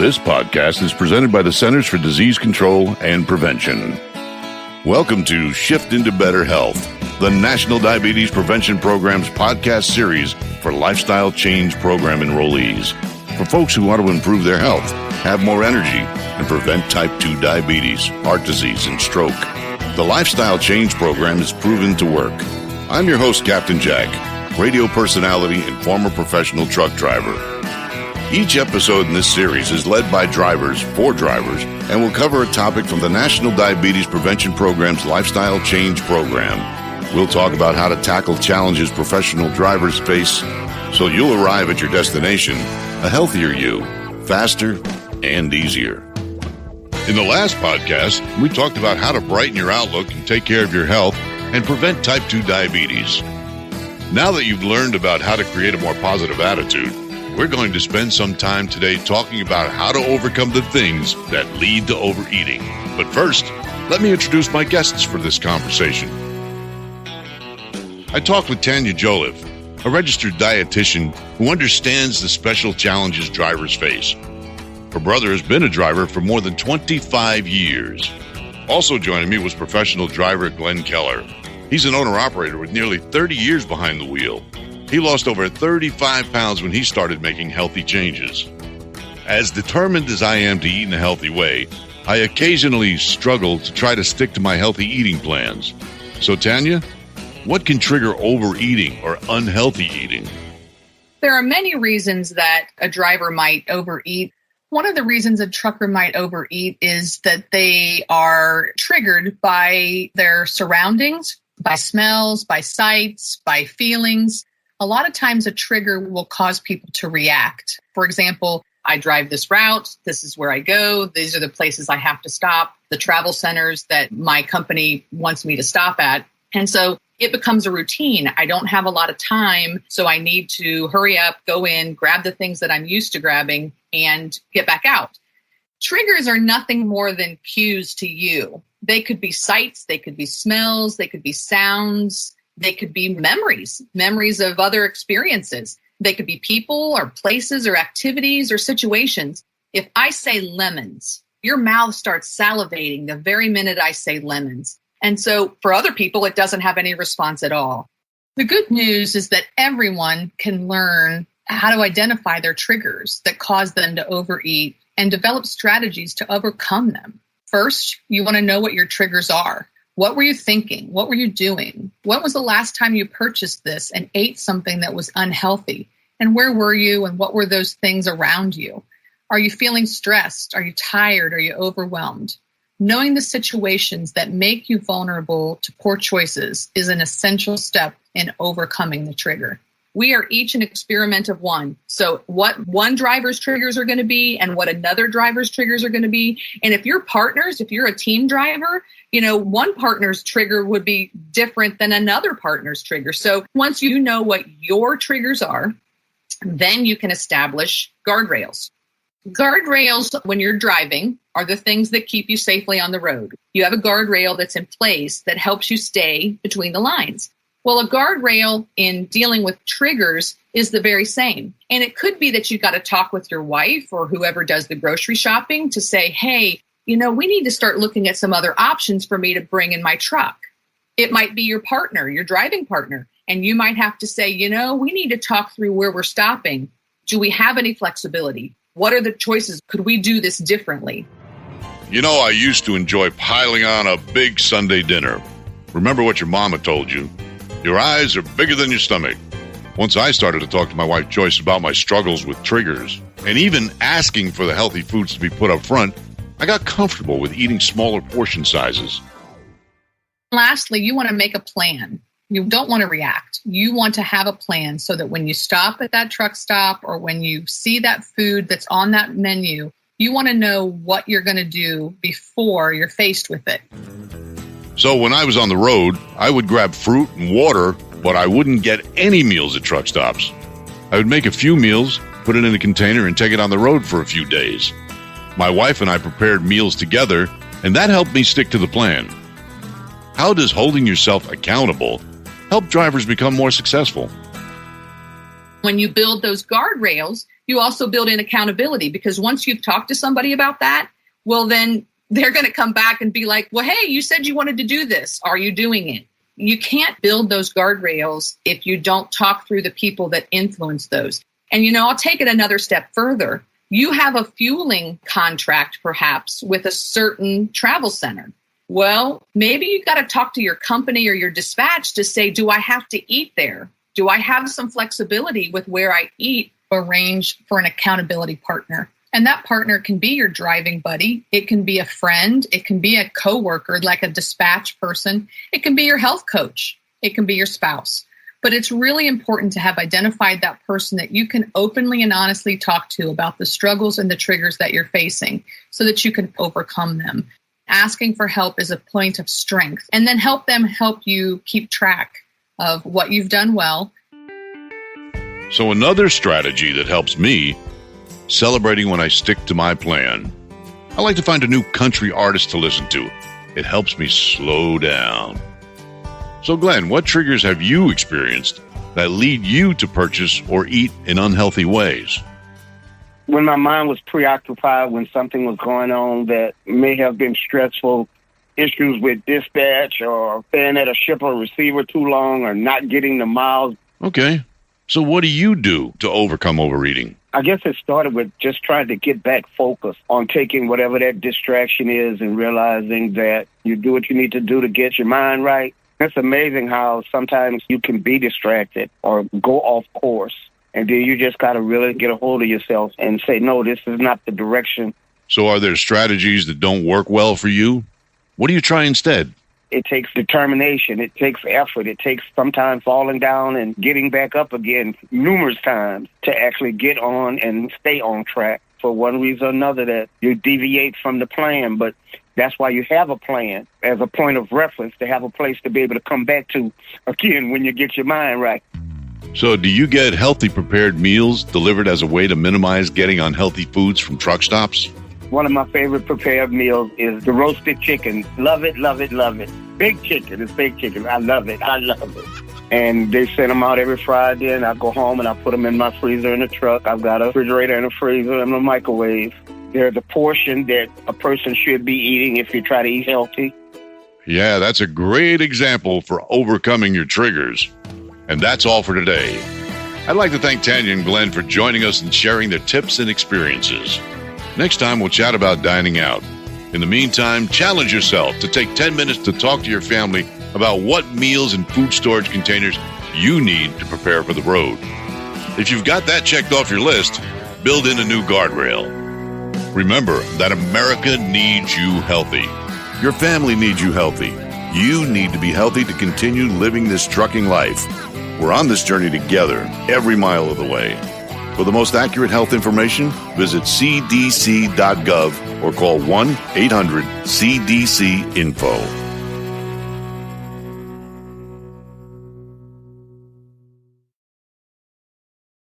This podcast is presented by the Centers for Disease Control and Prevention. Welcome to Shift into Better Health, the National Diabetes Prevention Program's podcast series for lifestyle change program enrollees. For folks who want to improve their health, have more energy, and prevent type 2 diabetes, heart disease, and stroke. The Lifestyle Change Program is proven to work. I'm your host, Captain Jack, radio personality and former professional truck driver. Each episode in this series is led by drivers for drivers and will cover a topic from the National Diabetes Prevention Program's Lifestyle Change Program. We'll talk about how to tackle challenges professional drivers face so you'll arrive at your destination a healthier you, faster and easier. In the last podcast, we talked about how to brighten your outlook and take care of your health and prevent type 2 diabetes. Now that you've learned about how to create a more positive attitude, we're going to spend some time today talking about how to overcome the things that lead to overeating. But first, let me introduce my guests for this conversation. I talked with Tanya Joliffe, a registered dietitian who understands the special challenges drivers face. Her brother has been a driver for more than 25 years. Also joining me was professional driver Glenn Keller. He's an owner-operator with nearly 30 years behind the wheel. He lost over 35 pounds when he started making healthy changes. As determined as I am to eat in a healthy way, I occasionally struggle to try to stick to my healthy eating plans. So Tanya, what can trigger overeating or unhealthy eating? There are many reasons that a driver might overeat. One of the reasons a trucker might overeat is that they are triggered by their surroundings, by smells, by sights, by feelings. A lot of times a trigger will cause people to react. For example, I drive this route, this is where I go, these are the places I have to stop, the travel centers that my company wants me to stop at. And so it becomes a routine. I don't have a lot of time, so I need to hurry up, go in, grab the things that I'm used to grabbing, and get back out. Triggers are nothing more than cues to you. They could be sights, they could be smells, they could be sounds, they could be memories of other experiences. They could be people or places or activities or situations. If I say lemons, your mouth starts salivating the very minute I say lemons. And so for other people, it doesn't have any response at all. The good news is that everyone can learn how to identify their triggers that cause them to overeat and develop strategies to overcome them. First, you want to know what your triggers are. What were you thinking? What were you doing? When was the last time you purchased this and ate something that was unhealthy? And where were you and what were those things around you? Are you feeling stressed? Are you tired? Are you overwhelmed? Knowing the situations that make you vulnerable to poor choices is an essential step in overcoming the trigger. We are each an experiment of one. So what one driver's triggers are going to be and what another driver's triggers are going to be. And if you're partners, if you're a team driver, one partner's trigger would be different than another partner's trigger. So once you know what your triggers are, then you can establish guardrails. Guardrails, when you're driving, are the things that keep you safely on the road. You have a guardrail that's in place that helps you stay between the lines. Well, a guardrail in dealing with triggers is the very same. And it could be that you've got to talk with your wife or whoever does the grocery shopping to say, hey, we need to start looking at some other options for me to bring in my truck. It might be your partner, your driving partner, and you might have to say, we need to talk through where we're stopping. Do we have any flexibility? What are the choices? Could we do this differently? I used to enjoy piling on a big Sunday dinner. Remember what your mama told you. Your eyes are bigger than your stomach. Once I started to talk to my wife Joyce about my struggles with triggers and even asking for the healthy foods to be put up front, I got comfortable with eating smaller portion sizes. Lastly, you want to make a plan. You don't want to react. You want to have a plan so that when you stop at that truck stop or when you see that food that's on that menu, you want to know what you're going to do before you're faced with it. So when I was on the road, I would grab fruit and water, but I wouldn't get any meals at truck stops. I would make a few meals, put it in a container, and take it on the road for a few days. My wife and I prepared meals together, and that helped me stick to the plan. How does holding yourself accountable help drivers become more successful? When you build those guardrails, You also build in accountability, because once you've talked to somebody about that, well, then they're going to come back and be like, well, hey, you said you wanted to do this. Are you doing it? You can't build those guardrails if you don't talk through the people that influence those. And, I'll take it another step further. You have a fueling contract, perhaps, with a certain travel center. Well, maybe you've got to talk to your company or your dispatch to say, do I have to eat there? Do I have some flexibility with where I eat? Arrange for an accountability partner. And that partner can be your driving buddy. It can be a friend. It can be a coworker, like a dispatch person. It can be your health coach. It can be your spouse. But it's really important to have identified that person that you can openly and honestly talk to about the struggles and the triggers that you're facing so that you can overcome them. Asking for help is a point of strength, and then help them help you keep track of what you've done well. So another strategy that helps me, celebrating when I stick to my plan. I like to find a new country artist to listen to. It helps me slow down. So Glenn, what triggers have you experienced that lead you to purchase or eat in unhealthy ways? When my mind was preoccupied, when something was going on that may have been stressful, issues with dispatch or staying at a ship or receiver too long or not getting the miles. Okay. So what do you do to overcome overeating? I guess it started with just trying to get back focused on taking whatever that distraction is and realizing that you do what you need to do to get your mind right. It's amazing how sometimes you can be distracted or go off course. And then you just got to really get a hold of yourself and say, no, this is not the direction. So are there strategies that don't work well for you? What do you try instead? It takes determination. It takes effort. It takes sometimes falling down and getting back up again numerous times to actually get on and stay on track for one reason or another that you deviate from the plan. But that's why you have a plan as a point of reference, to have a place to be able to come back to again when you get your mind right. So do you get healthy prepared meals delivered as a way to minimize getting unhealthy foods from truck stops? One of my favorite prepared meals is the roasted chicken. Love it, love it, love it. Big chicken. It's big chicken. I love it. I love it. And they send them out every Friday, and I go home and I put them in my freezer in the truck. I've got a refrigerator and a freezer and a microwave. They're the portion that a person should be eating if you try to eat healthy. Yeah, that's a great example for overcoming your triggers. And that's all for today. I'd like to thank Tanya and Glenn for joining us and sharing their tips and experiences. Next time, we'll chat about dining out. In the meantime, challenge yourself to take 10 minutes to talk to your family about what meals and food storage containers you need to prepare for the road. If you've got that checked off your list, build in a new guardrail. Remember that America needs you healthy. Your family needs you healthy. You need to be healthy to continue living this trucking life. We're on this journey together, every mile of the way. For the most accurate health information, visit cdc.gov or call 1-800-CDC-INFO.